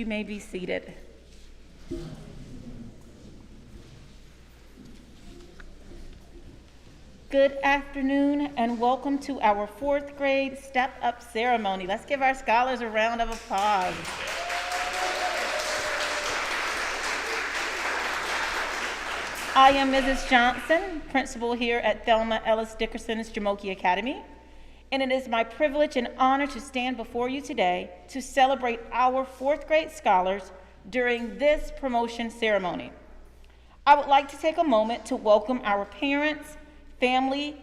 You may be seated. Good afternoon and welcome to our fourth grade Step Up ceremony. Let's give our scholars a round of applause. I am Mrs. Johnson, principal here at Thelma Ellis Dickerson's Jumoke Academy, and it is my privilege and honor to stand before you today to celebrate our fourth grade scholars during this promotion ceremony. I would like to take a moment to welcome our parents, families,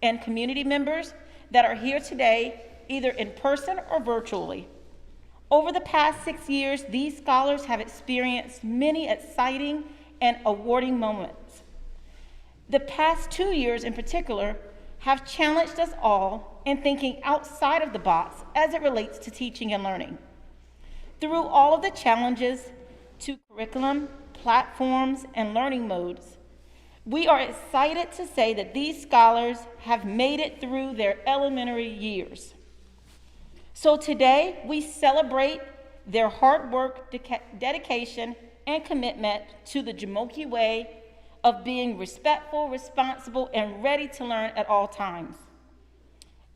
and community members that are here today, either in person or virtually. Over the past 6 years, these scholars have experienced many exciting and awarding moments. The past 2 years in particular have challenged us all in thinking outside of the box as it relates to teaching and learning. Through all of the challenges to curriculum, platforms, and learning modes, we are excited to say that these scholars have made it through their elementary years. So today, we celebrate their hard work, dedication, and commitment to the Jumoke way of being respectful, responsible, and ready to learn at all times.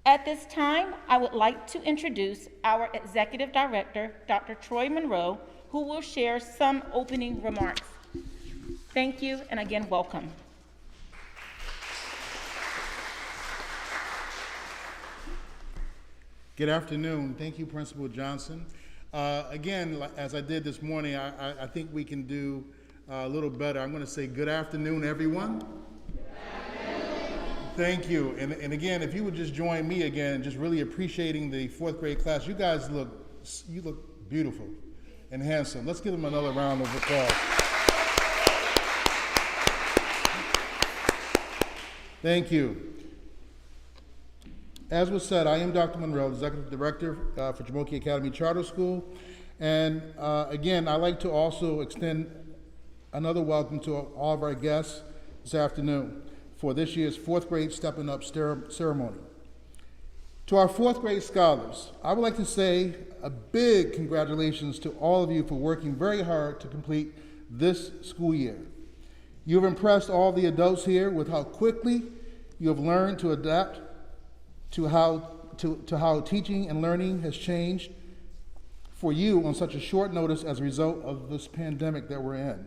At this time, I would like to introduce our Executive Director, Dr. Troy Monroe, who will share some opening remarks. Thank you, and again, welcome. Good afternoon. Thank you, Principal Johnson. Again, as I did this morning, I think we can do a little better. I'm going to say good afternoon, everyone. Good afternoon. Thank you. And again, if you would just join me again, just really appreciating the fourth grade class. You guys look beautiful and handsome. Let's give them another round of applause. Thank you. As was said, I am Dr. Monroe, Executive Director for Jumoke Academy Charter School. And again, I'd like to also extend another welcome to all of our guests this afternoon for this year's fourth grade Stepping Up ceremony. To our fourth grade scholars, I would like to say a big congratulations to all of you for working very hard to complete this school year. You have impressed all the adults here with how quickly you have learned to adapt to how teaching and learning has changed for you on such a short notice as a result of this pandemic that we're in.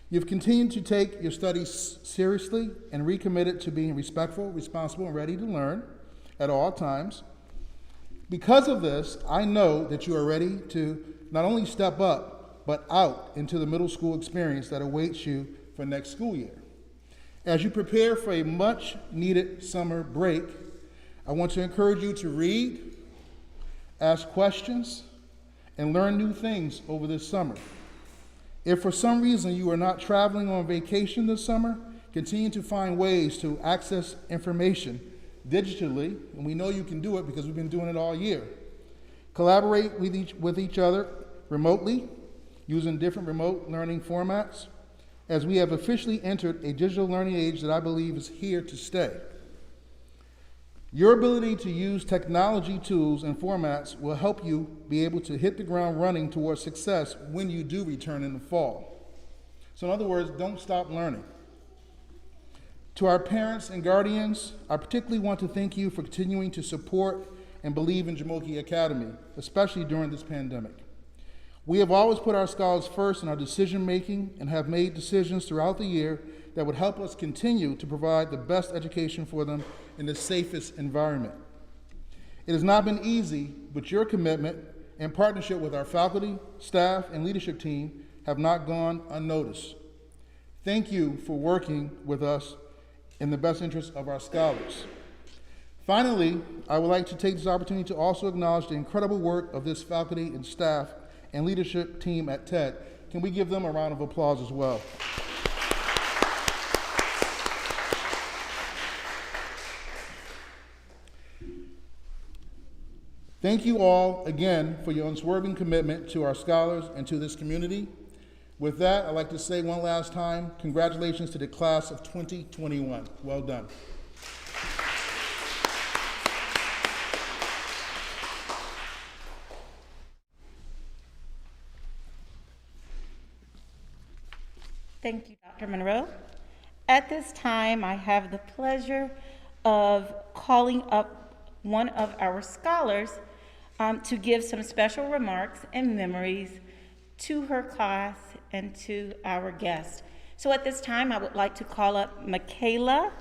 You've continued to take your studies seriously and recommitted to being respectful, responsible, and ready to learn at all times. Because of this, I know that you are ready to not only step up, but out into the middle school experience that awaits you for next school year. As you prepare for a much-needed summer break, I want to encourage you to read, ask questions, and learn new things over this summer. If for some reason you are not traveling on vacation this summer, continue to find ways to access information digitally, and we know you can do it because we've been doing it all year. Collaborate with each other remotely using different remote learning formats, as we have officially entered a digital learning age that I believe is here to stay. Your ability to use technology tools and formats will help you be able to hit the ground running towards success when you do return in the fall. So in other words, don't stop learning. To our parents and guardians, I particularly want to thank you for continuing to support and believe in Jumoke Academy, especially during this pandemic. We have always put our scholars first in our decision making and have made decisions throughout the year that would help us continue to provide the best education for them in the safest environment. It has not been easy, but your commitment and partnership with our faculty, staff, and leadership team have not gone unnoticed. Thank you for working with us in the best interest of our scholars. Finally, I would like to take this opportunity to also acknowledge the incredible work of this faculty and staff and leadership team at TED. Can we give them a round of applause as well? Thank you all again for your unswerving commitment to our scholars and to this community. With that, I'd like to say one last time, congratulations to the class of 2021. Well done. Thank you, Dr. Monroe. At this time, I have the pleasure of calling up one of our scholars to give some special remarks and memories to her class and to our guests. So at this time, I would like to call up Mackayla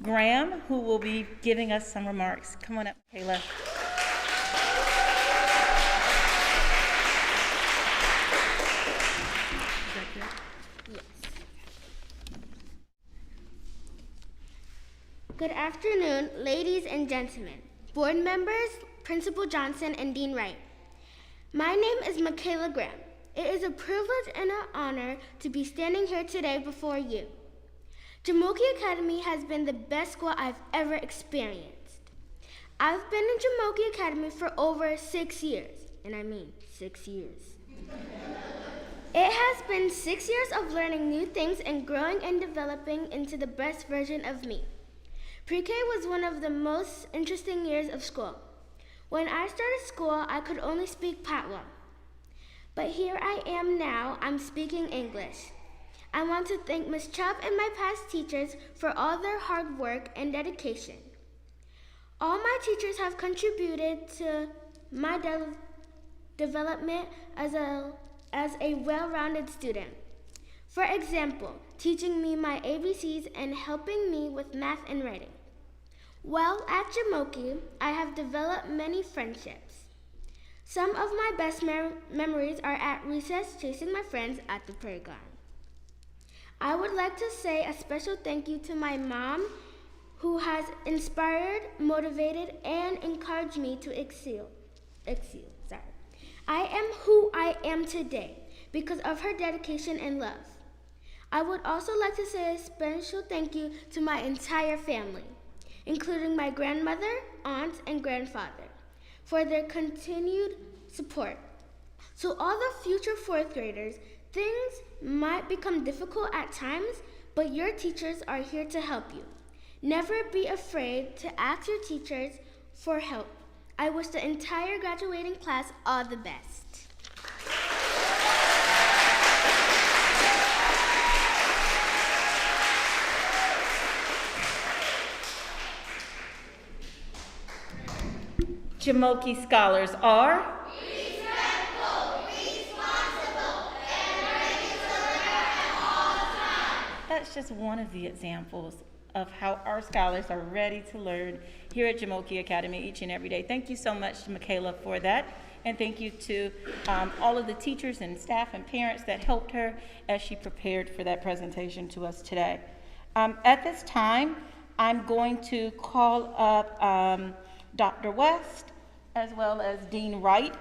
Graham, who will be giving us some remarks. Come on up, Mackayla. Good afternoon, ladies and gentlemen, board members, Principal Johnson, and Dean Wright. My name is Mackayla Graham. It is a privilege and an honor to be standing here today before you. Jumoke Academy has been the best school I've ever experienced. I've been in Jumoke Academy for over 6 years, and I mean 6 years. It has been 6 years of learning new things and growing and developing into the best version of me. Pre-K was one of the most interesting years of school. When I started school, I could only speak Patwa. But here I am now, I'm speaking English. I want to thank Ms. Chubb and my past teachers for all their hard work and dedication. All my teachers have contributed to my development as a well-rounded student. For example, teaching me my ABCs and helping me with math and writing. While at Jumoke, I have developed many friendships. Some of my best memories are at recess chasing my friends at the playground. I would like to say a special thank you to my mom, who has inspired, motivated, and encouraged me to excel. I am who I am today because of her dedication and love. I would also like to say a special thank you to my entire family, including my grandmother, aunts, and grandfather, for their continued support. To all the future fourth graders, things might become difficult at times, but your teachers are here to help you. Never be afraid to ask your teachers for help. I wish the entire graduating class all the best. Jumoke scholars are Respectful, responsible, and ready to learn at all times. That's just one of the examples of how our scholars are ready to learn here at Jumoke Academy each and every day. Thank you so much, Mackayla, for that. And thank you to all of the teachers and staff and parents that helped her as she prepared for that presentation to us today. At this time, I'm going to call up Dr. West as well as Dean Wright,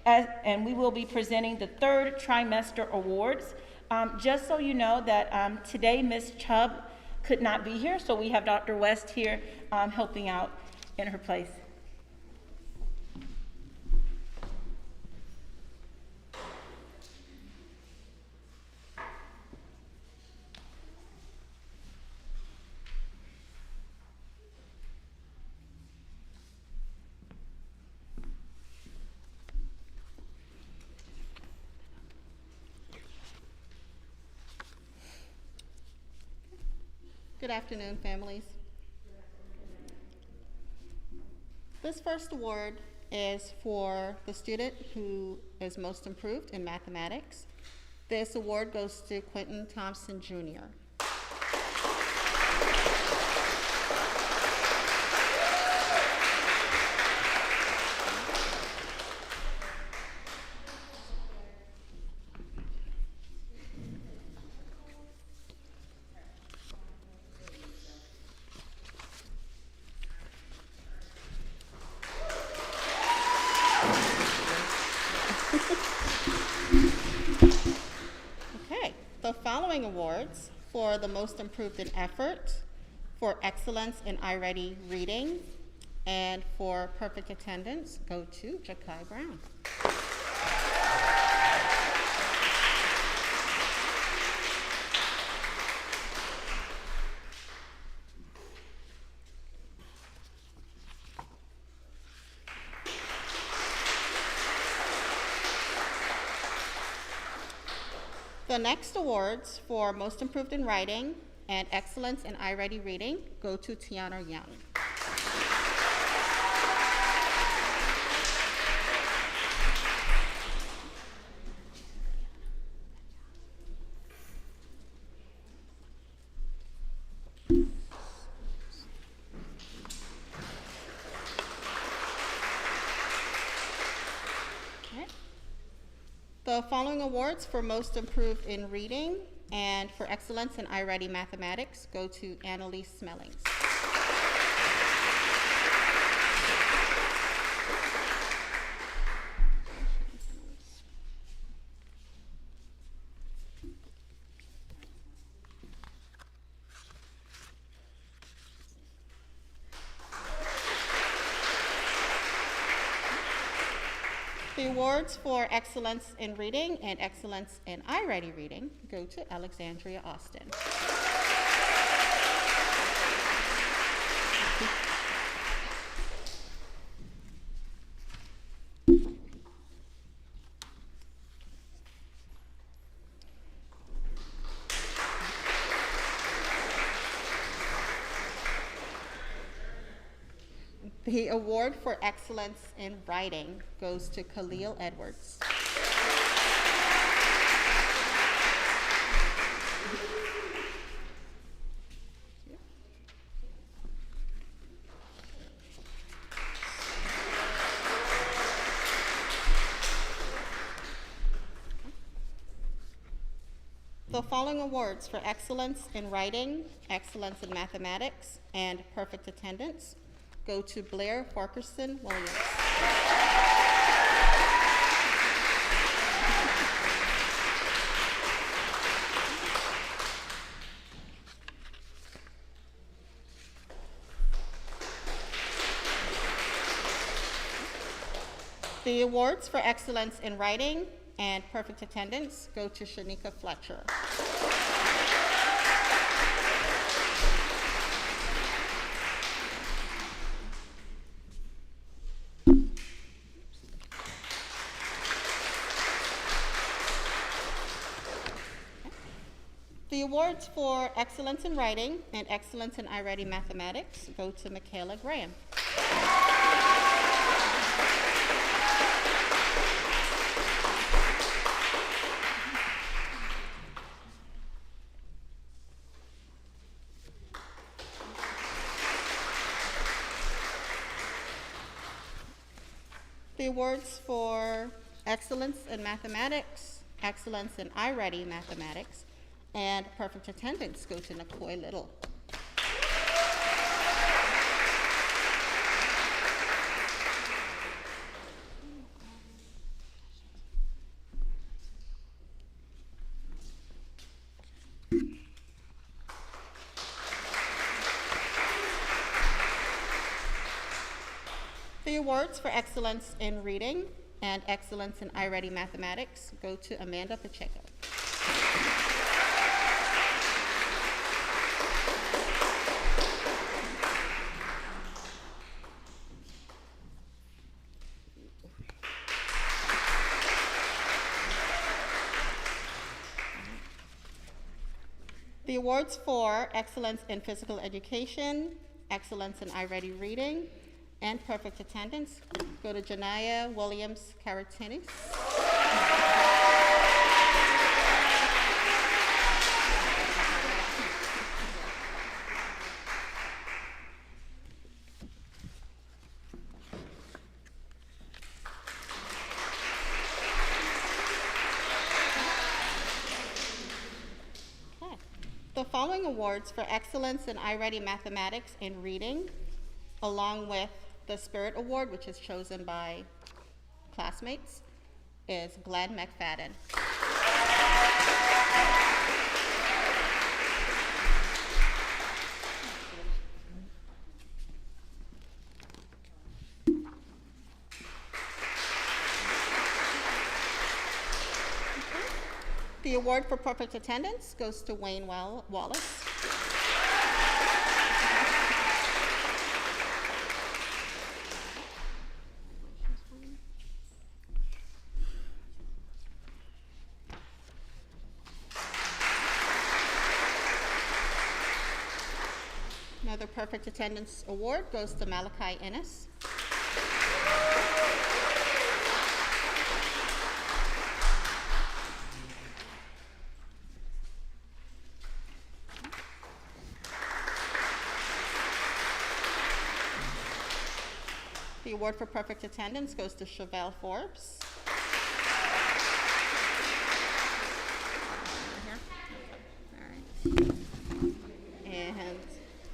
and we will be presenting the third trimester awards. Just so you know that today Ms. Chubb could not be here, so we have Dr. West here helping out in her place. Good afternoon, families. This first award is for the student who is most improved in mathematics. This award goes to Quentin Thompson, Jr. The following awards for the most improved in effort, for excellence in iReady reading, and for perfect attendance go to Jakai Brown. The next awards for Most Improved in Writing and Excellence in iReady Reading go to Tiana Young. The following awards for Most Improved in Reading and for Excellence in iReady Mathematics go to Annalise Smellings. The awards for Excellence in Reading and Excellence in iReady Reading go to Alexandria Austin. The award for Excellence in Writing goes to Khalil Edwards. The following awards for Excellence in Writing, Excellence in Mathematics, and Perfect Attendance go to Blair Farquharson Williams. The awards for Excellence in Writing and Perfect Attendance go to Shanika Fletcher. The awards for Excellence in Writing and Excellence in iReady Mathematics go to Mackayla Graham. The awards for Excellence in Mathematics, Excellence in iReady Mathematics, and Perfect Attendance go to Nicoy Little. The awards for Excellence in Reading and Excellence in iReady Mathematics go to Amanda Pacheco. The awards for Excellence in Physical Education, Excellence in iReady Reading, and Perfect Attendance go to Janaya Williams Caratinis. The following awards for Excellence in iReady Mathematics and Reading, along with the Spirit Award, which is chosen by classmates, is Glenn McFadden. The award for Perfect Attendance goes to Wayne Wallace. Another perfect attendance award goes to Malachi Ennis. The award for perfect attendance goes to Chevelle Forbes. And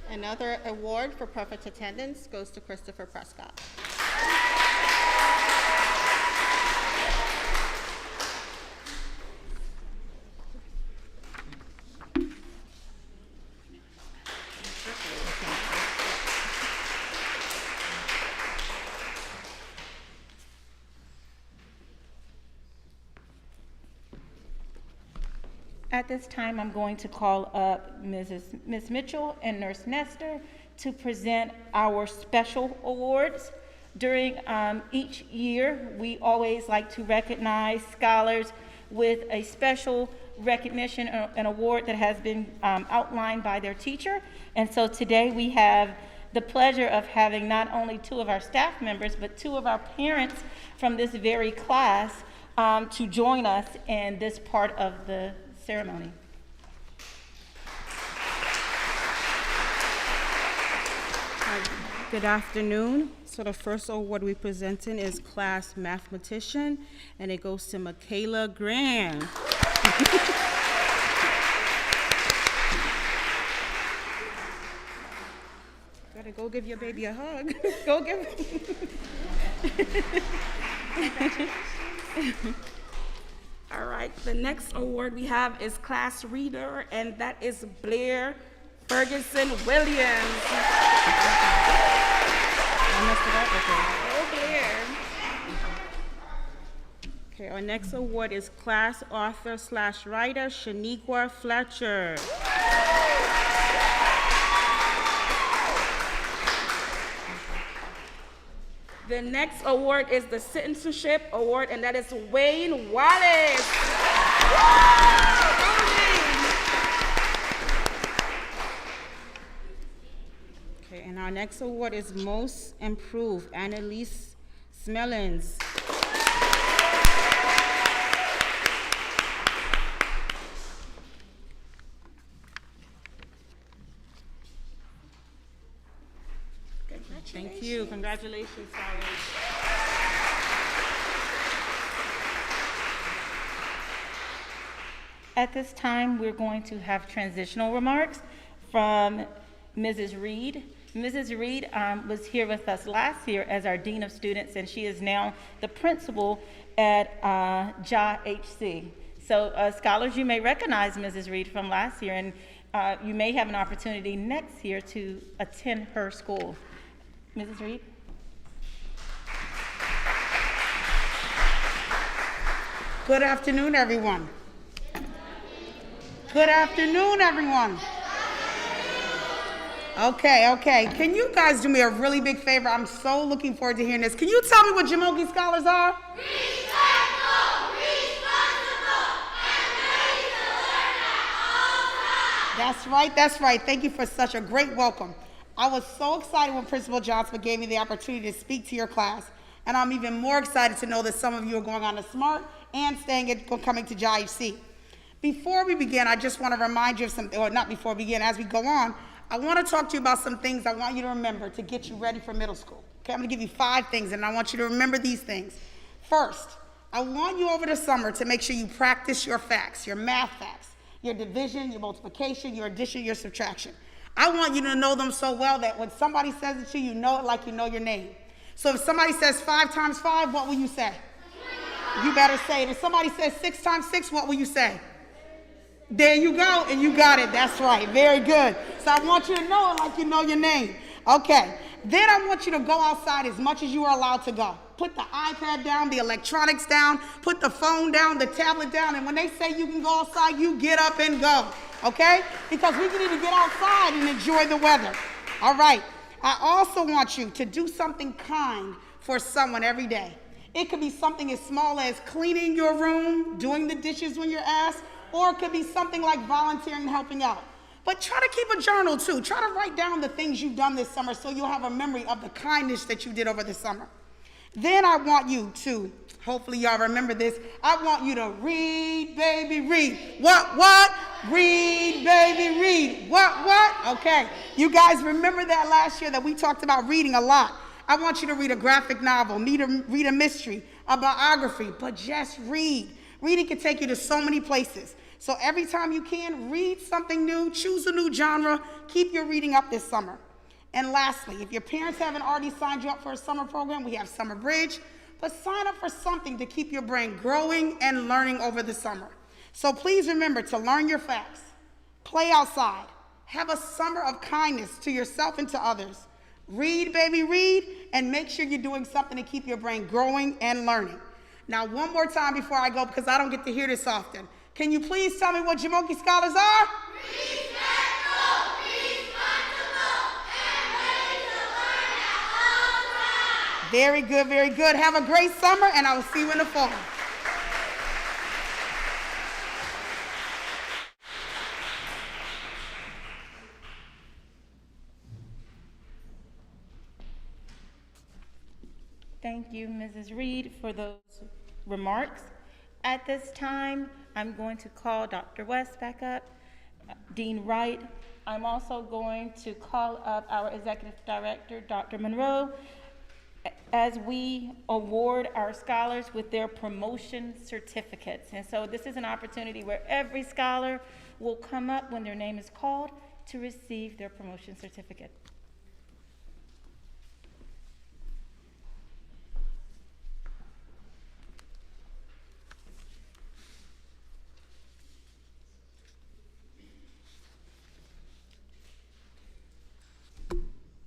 another award for perfect attendance goes to Christopher Prescott. At this time, I'm going to call up Ms. Mitchell and Nurse Nestor to present our special awards. During each year, we always like to recognize scholars with a special recognition, an award that has been outlined by their teacher. And so today we have the pleasure of having not only two of our staff members, but two of our parents from this very class to join us in this part of the ceremony. Good afternoon. So the first award we presenting is Class Mathematician, and it goes to Mackayla Graham. Gotta go give your baby a hug. Go give All right, the next award we have is Class Reader, and that is Blair Ferguson Williams. Oh, Blair. Okay, our next award is Class Author / Writer Shaniqua Fletcher. The next award is the Citizenship Award, and that is Wayne Wallace. Okay, and our next award is Most Improved, Annalise Smellens. Thank you. Congratulations, scholars. At this time, we're going to have transitional remarks from Mrs. Reid. Mrs. Reid was here with us last year as our Dean of Students, and she is now the principal at JAH-HC. So scholars, you may recognize Mrs. Reid from last year, and you may have an opportunity next year to attend her school. Mrs. Reid? Good afternoon, everyone. Good afternoon, everyone. Okay. Can you guys do me a really big favor? I'm so looking forward to hearing this. Can you tell me what Jumoke scholars are? Respectful, responsible, and ready to learn at all times. That's right. Thank you for such a great welcome. I was so excited when Principal Johnson gave me the opportunity to speak to your class, and I'm even more excited to know that some of you are going on to SMaRT and coming to JAH-HC. Before we begin, I just want to remind you of something, or not before we begin, as we go on, I want to talk to you about some things I want you to remember to get you ready for middle school. Okay, I'm going to give you 5 things, and I want you to remember these things. First, I want you over the summer to make sure you practice your facts, your math facts, your division, your multiplication, your addition, your subtraction. I want you to know them so well that when somebody says it to you, you know it like you know your name. So if somebody says 5 times 5, what will you say? You better say it. If somebody says 6 times 6, what will you say? There you go, and you got it. That's right. Very good. So I want you to know it like you know your name. Okay. Then I want you to go outside as much as you are allowed to go. Put the iPad down, the electronics down, put the phone down, the tablet down, and when they say you can go outside, you get up and go, okay? Because we need to get outside and enjoy the weather. All right. I also want you to do something kind for someone every day. It could be something as small as cleaning your room, doing the dishes when you're asked, or it could be something like volunteering and helping out. But try to keep a journal too. Try to write down the things you've done this summer so you'll have a memory of the kindness that you did over the summer. Then I want you to, hopefully y'all remember this, I want you to read, baby, read. What? Read, baby, read. What? Okay. You guys remember that last year that we talked about reading a lot. I want you to read a graphic novel, read a mystery, a biography, but just read. Reading can take you to so many places. So every time you can, read something new, choose a new genre, keep your reading up this summer. And lastly, if your parents haven't already signed you up for a summer program, we have Summer Bridge, but sign up for something to keep your brain growing and learning over the summer. So please remember to learn your facts, play outside, have a summer of kindness to yourself and to others. Read, baby, read, and make sure you're doing something to keep your brain growing and learning. Now, one more time before I go, because I don't get to hear this often. Can you please tell me what Jumoke scholars are? Respectful, responsible, and ready to learn at all times. Very good, very good. Have a great summer, and I will see you in the fall. Thank you, Mrs. Reid, for those remarks. At this time, I'm going to call Dr. West back up, Dean Wright. I'm also going to call up our Executive Director, Dr. Monroe, as we award our scholars with their promotion certificates. And so this is an opportunity where every scholar will come up when their name is called to receive their promotion certificate.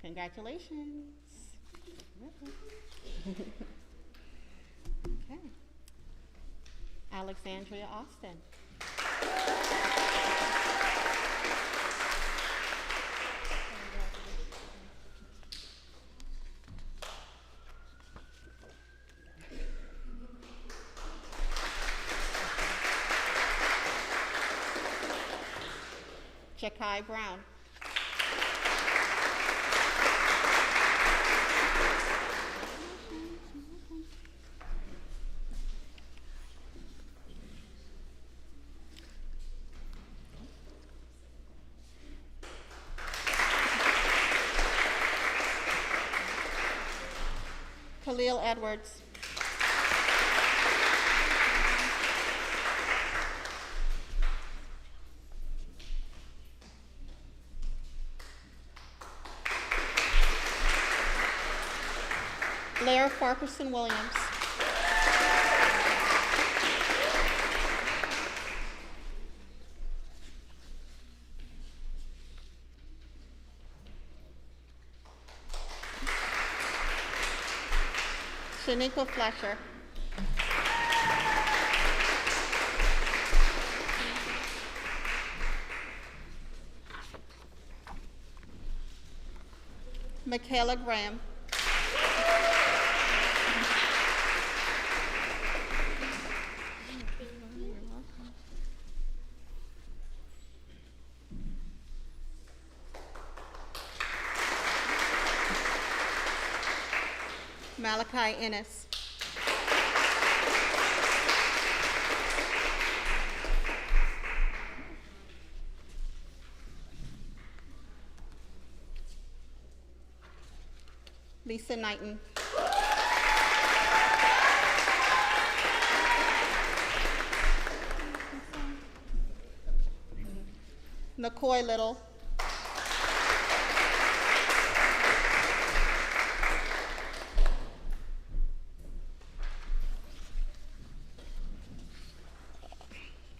Congratulations. Okay. Alexandria Austin. Jakai Brown. Khalil Edwards. Blair Farquharson Williams. Shaniqua Fletcher. Mackayla Graham. Malachi Ennis. Lisa Knighton. McCoy Little.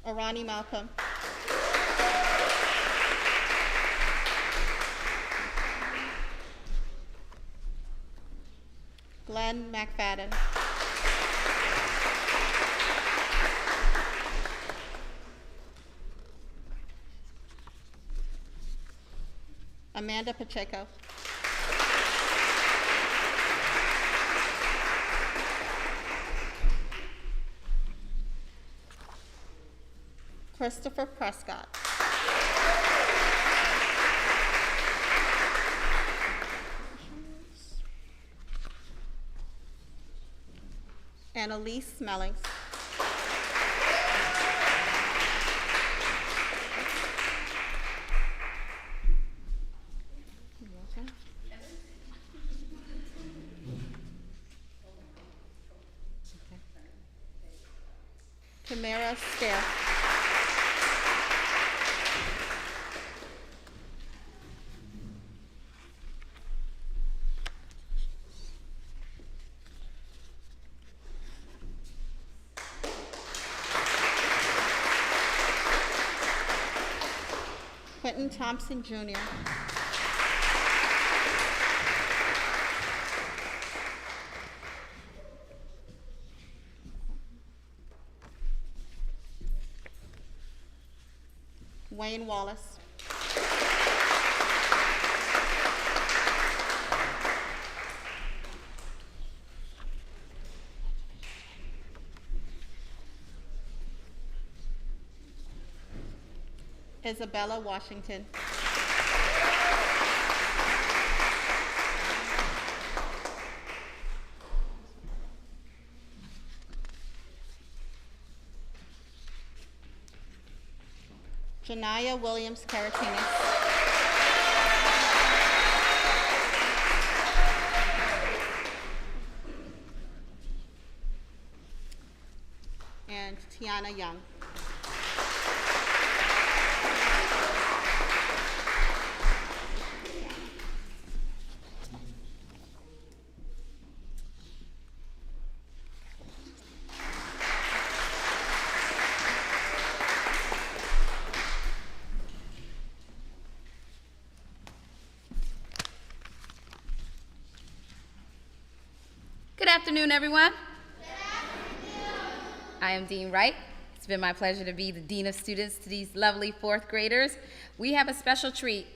Arani Malcolm. Glenn McFadden. Amanda Pacheco. Christopher Prescott. Annalise Smellings. Tamara Stair. Quentin Thompson Jr. Wayne Wallace. Isabella Washington. Janaya Williams Caratinas. And Tiana Young. Good afternoon, everyone. Good afternoon. I am Dean Wright. It's been my pleasure to be the Dean of Students to these lovely fourth graders. We have a special treat.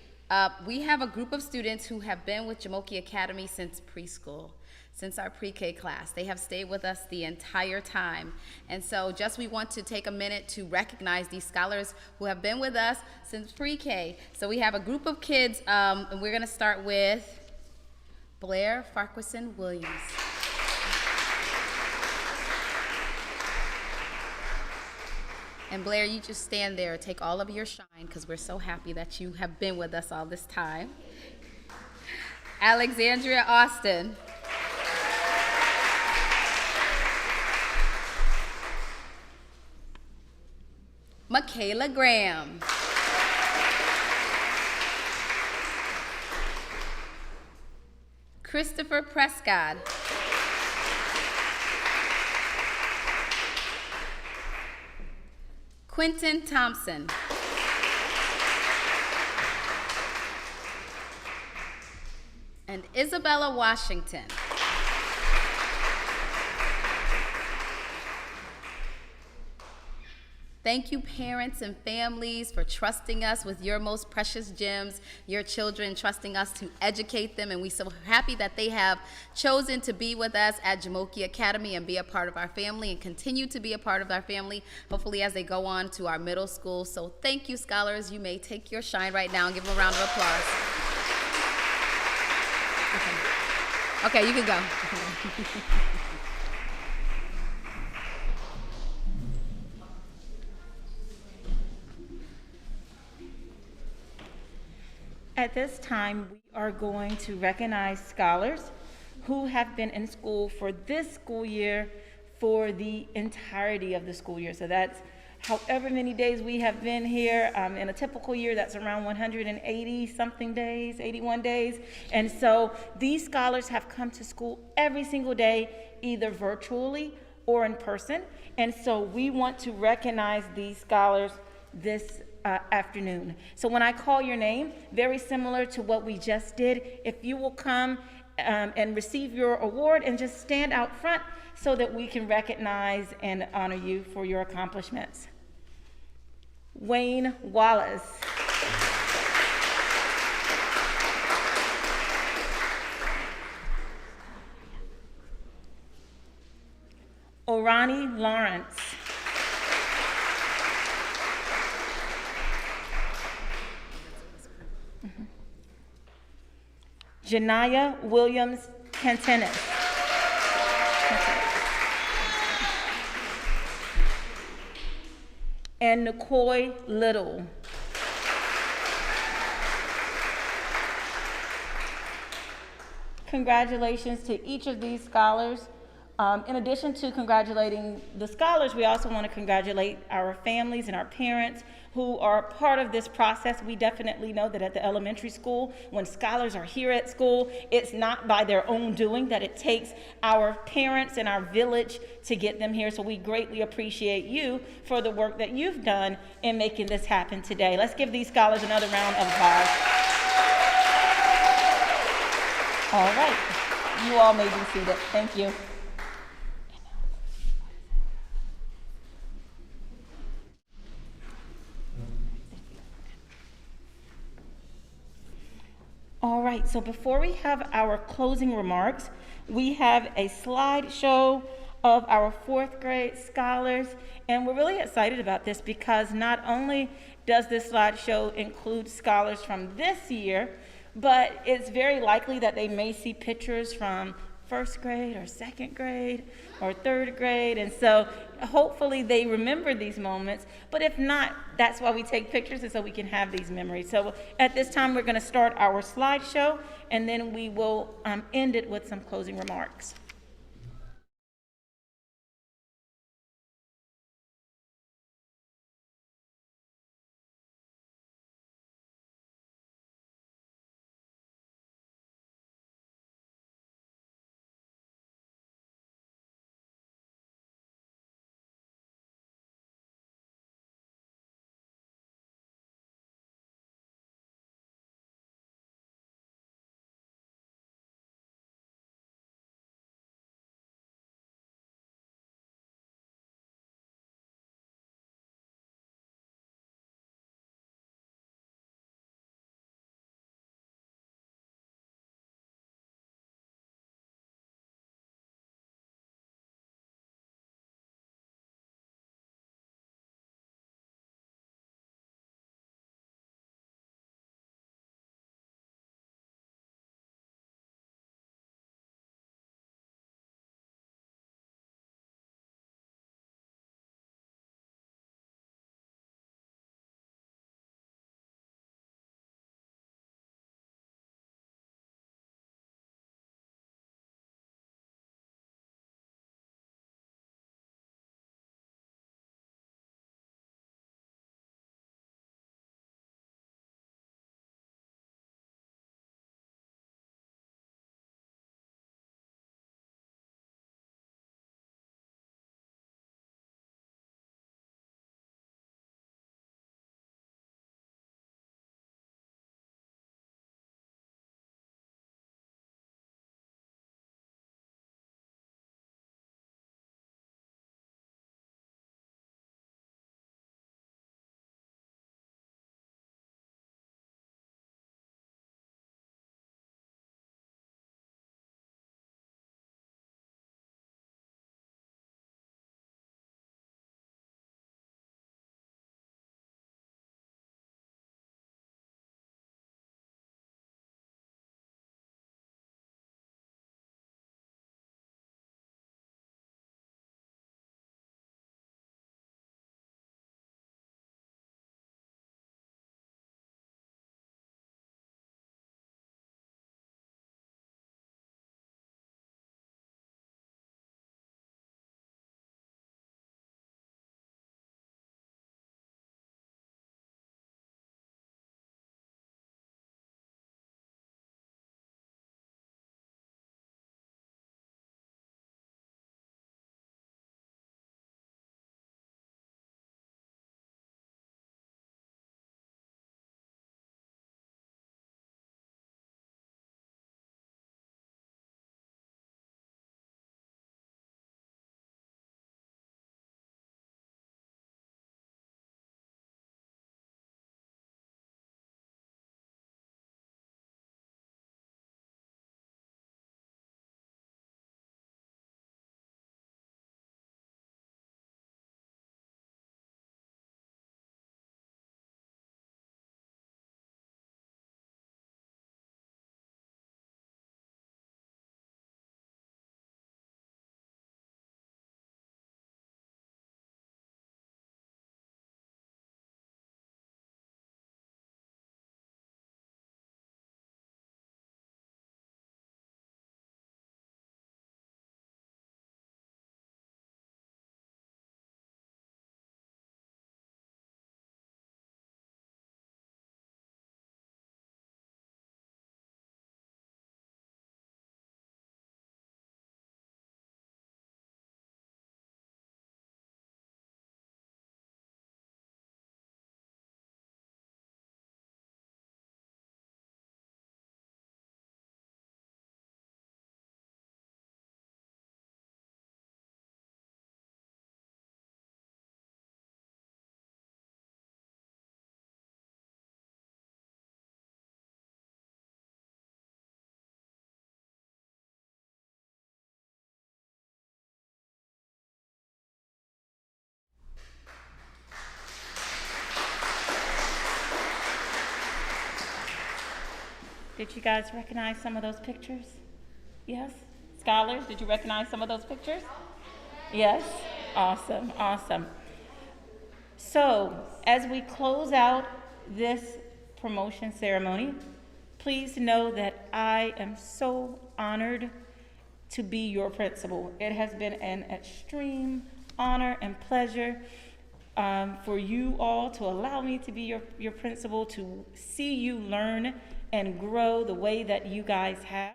We have a group of students who have been with Jumoke Academy since preschool, since our pre-K class. They have stayed with us the entire time. And so we want to take a minute to recognize these scholars who have been with us since pre-K. So we have a group of kids, and we're gonna start with Blair Farquharson Williams. And Blair, you just stand there, take all of your shine, because we're so happy that you have been with us all this time. Alexandria Austin. Mackayla Graham. Christopher Prescott. Quentin Thompson. And Isabella Washington. Thank you, parents and families, for trusting us with your most precious gems, your children, trusting us to educate them, and we're so happy that they have chosen to be with us at Jumoke Academy and be a part of our family and continue to be a part of our family, hopefully as they go on to our middle school. So thank you, scholars. You may take your shine right now and give them a round of applause. Okay, you can go. At this time, we are going to recognize scholars who have been in school for this school year for the entirety of the school year. So that's however many days we have been here. In a typical year, that's around 180 something days, 81 days. And so these scholars have come to school every single day, either virtually or in person. And so we want to recognize these scholars this afternoon. So when I call your name, very similar to what we just did, if you will come and receive your award and just stand out front so that we can recognize and honor you for your accomplishments. Wayne Wallace. Orani Lawrence. Janaya Williams Cantenis. and Nicoy Little. Congratulations to each of these scholars. In addition to congratulating the scholars, we also want to congratulate our families and our parents who are part of this process. We definitely know that at the elementary school, when scholars are here at school, it's not by their own doing, that it takes our parents and our village to get them here. So we greatly appreciate you for the work that you've done in making this happen today. Let's give these scholars another round of applause. All right, you all may be seated. Thank you. All right, so before we have our closing remarks, we have a slideshow of our 4th grade scholars, and we're really excited about this because not only does this slideshow include scholars from this year, but it's very likely that they may see pictures from 1st grade or 2nd grade or 3rd grade, and so hopefully they remember these moments, but if not, that's why we take pictures, and so we can have these memories. So at this time, we're going to start our slideshow, and then we will end it with some closing remarks. Did you guys recognize some of those pictures? Yes? Scholars, did you recognize some of those pictures? Yes? Awesome, awesome. So, as we close out this promotion ceremony, please know that I am so honored to be your principal. It has been an extreme honor and pleasure for you all to allow me to be your principal, to see you learn and grow the way that you guys have.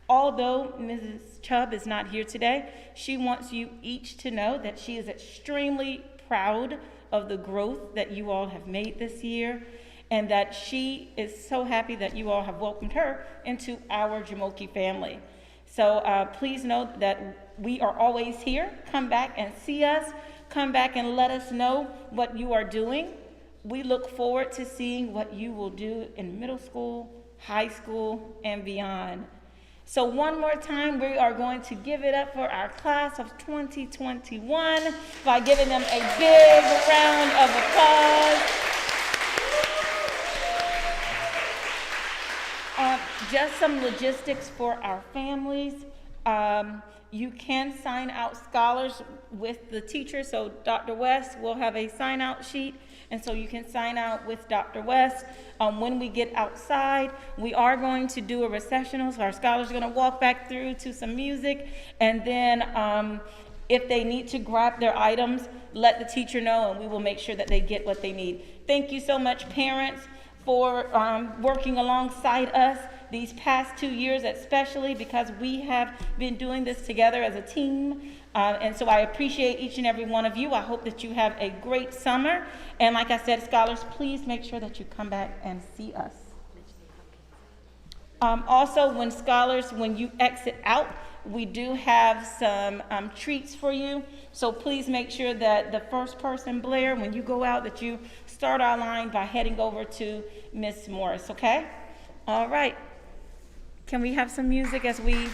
Although Mrs. Chubb is not here today, she wants you each to know that she is extremely proud of the growth that you all have made this year, and that she is so happy that you all have welcomed her into our Jumoke family. So please know that we are always here. Come back and see us. Come back and let us know what you are doing. We look forward to seeing what you will do in middle school, high school, and beyond. So one more time, we are going to give it up for our class of 2021 by giving them a big round of applause. Just some logistics for our families. You can sign out scholars with the teacher. So Dr. West will have a sign out sheet. And so you can sign out with Dr. West. When we get outside, we are going to do a recessional. So our scholars are going to walk back through to some music. And then if they need to grab their items, let the teacher know, and we will make sure that they get what they need. Thank you so much, parents, for working alongside us these past 2 years, especially because we have been doing this together as a team. And so I appreciate each and every one of you. I hope that you have a great summer. And like I said, scholars, please make sure that you come back and see us. Also, when you exit out, we do have some treats for you. So please make sure that the first person, Blair, when you go out, that you start our line by heading over to Miss Morris, okay? All right. Can we have some music as we...